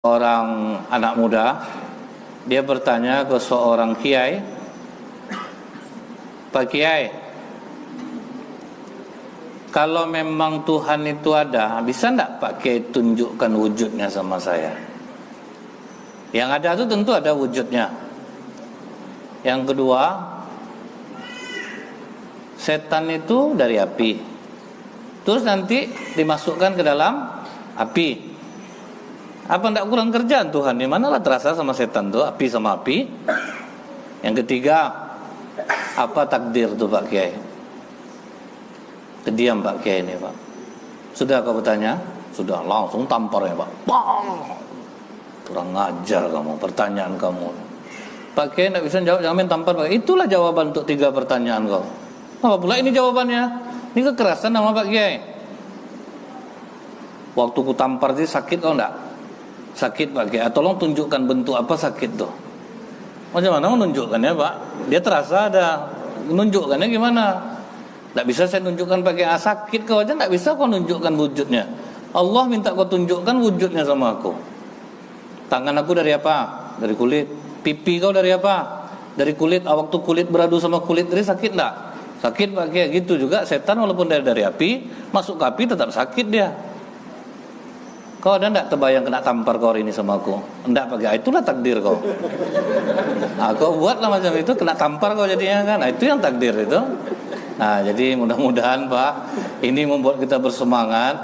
Orang anak muda, dia bertanya ke seorang kiai, "Pak Kiai, kalau memang Tuhan itu ada, bisa enggak Pak Kiai tunjukkan wujudnya sama saya?" Yang ada itu tentu ada wujudnya. Yang kedua, setan itu dari api, terus nanti dimasukkan ke dalam api. Apa enggak kurang kerjaan Tuhan? Di manalah terasa sama setan tuh, api sama api. Yang ketiga, apa takdir tuh Pak Kiai? Kediam Pak Kiai ini Pak. Sudah kau bertanya? Sudah, langsung tampar ya Pak. Bang! Kurang ngajar kamu, pertanyaan kamu. Pak Kiai enggak bisa jawab, jangan main tampar Pak Kiai. Itulah jawaban untuk 3 pertanyaan kau. Apa pula ini jawabannya? Ini kekerasan sama Pak Kiai. Waktu ku tampar sih sakit kau enggak? Sakit Pak Kiai, tolong tunjukkan bentuk apa sakit tuh. Macam mana menunjukkannya Pak? Dia terasa ada, menunjukkannya gimana? Tidak bisa saya tunjukkan pakai sakit kau aja, tidak bisa kau tunjukkan wujudnya. Allah minta kau tunjukkan wujudnya sama aku. Tangan aku dari apa? Dari kulit. Pipi kau dari apa? Dari kulit. Waktu kulit beradu sama kulit tadi sakit enggak? Sakit Pak Kiai. Gitu juga setan walaupun dari api, masuk ke api tetap sakit dia. Kau ada enggak terbayang kena tampar kau hari ini sama aku? Enggak Pak Kiai, itulah takdir kau. Nah, kau buatlah macam itu, kena tampar kau jadinya kan. Nah, itu yang takdir itu. Nah, jadi mudah-mudahan Pak, ini membuat kita bersemangat.